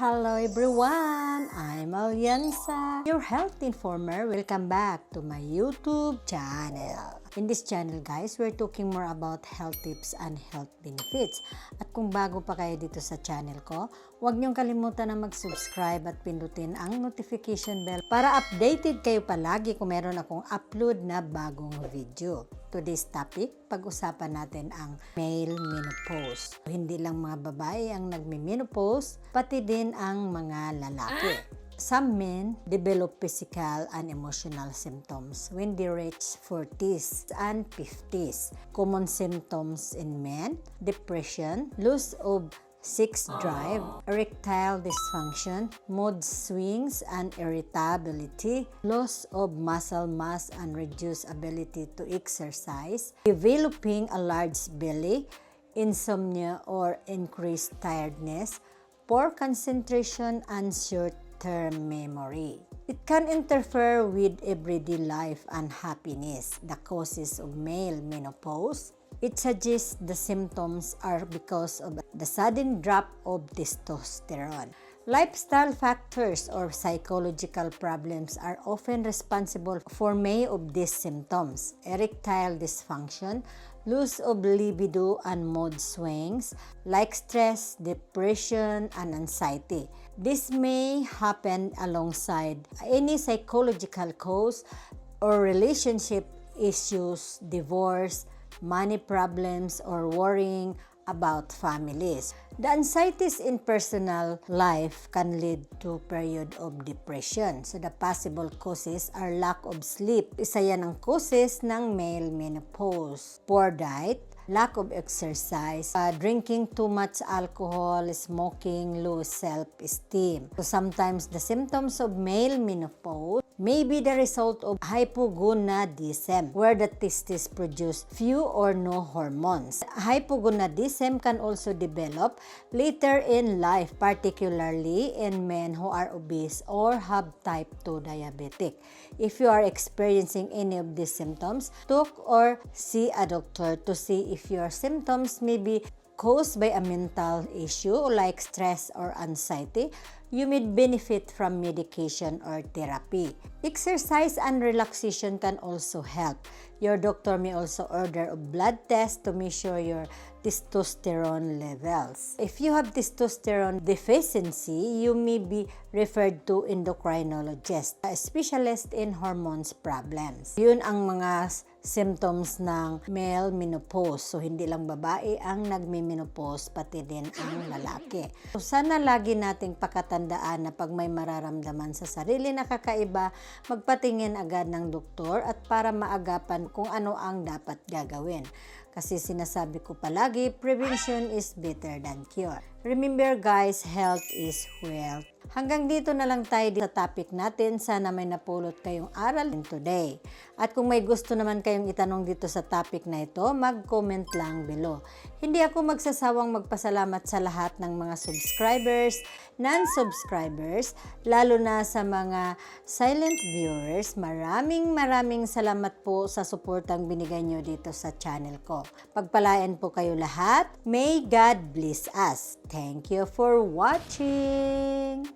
Hello everyone! I'm Alianza, your health informer. Welcome back to my YouTube channel. In this channel guys, we're talking more about health tips and health benefits. At kung bago pa kayo dito sa channel ko, huwag niyong kalimutan na mag-subscribe at pindutin ang notification bell para updated kayo palagi kung meron akong upload na bagong video. Today's topic, pag-usapan natin ang male menopause. Hindi lang mga babae ang nagme-menopause, pati din ang mga lalaki. Some men develop physical and emotional symptoms when they reach 40s and 50s. Common symptoms in men: depression, loss of sex drive, erectile dysfunction, mood swings and irritability, loss of muscle mass and reduced ability to exercise, developing a large belly, insomnia or increased tiredness, poor concentration and short-term memory. It can interfere with everyday life and happiness. The causes of male menopause: it suggests the symptoms are because of the sudden drop of testosterone. Lifestyle factors or psychological problems are often responsible for many of these symptoms: erectile dysfunction, loss of libido and mood swings, like stress, depression, and anxiety. This may happen alongside any psychological cause or relationship issues, divorce, money problems, or worrying about families. The anxieties in personal life can lead to period of depression. So the possible causes are lack of sleep. Isa yan ang causes ng male menopause. Poor diet, lack of exercise, drinking too much alcohol, smoking, low self-esteem. So sometimes the symptoms of male menopause may be the result of hypogonadism, where the testes produce few or no hormones. Hypogonadism can also develop later in life, particularly in men who are obese or have type 2 diabetic. If you are experiencing any of these symptoms, talk or see a doctor to see if your symptoms may be caused by a mental issue like stress or anxiety. You may benefit from medication or therapy. Exercise and relaxation can also help. Your doctor may also order a blood test to measure your testosterone levels. If you have testosterone deficiency, you may be referred to endocrinologist, a specialist in hormones problems. Yun ang mga symptoms ng male menopause. So, hindi lang babae ang nagme-menopause, pati din ang lalaki. So, sana lagi nating pakatandaan na pag may mararamdaman sa sarili na kakaiba, magpatingin agad ng doktor at para maagapan kung ano ang dapat gagawin. Kasi sinasabi ko palagi, prevention is better than cure. Remember guys, health is wealth. Hanggang dito na lang tayo sa topic natin. Sana may napulot kayong aral today. At kung may gusto naman kayong itanong dito sa topic na ito, mag-comment lang below. Hindi ako magsasawang magpasalamat sa lahat ng mga subscribers, non-subscribers, lalo na sa mga silent viewers. Maraming salamat po sa suportang binigay nyo dito sa channel ko. Pagpalain po kayo lahat. May God bless us. Thank you for watching!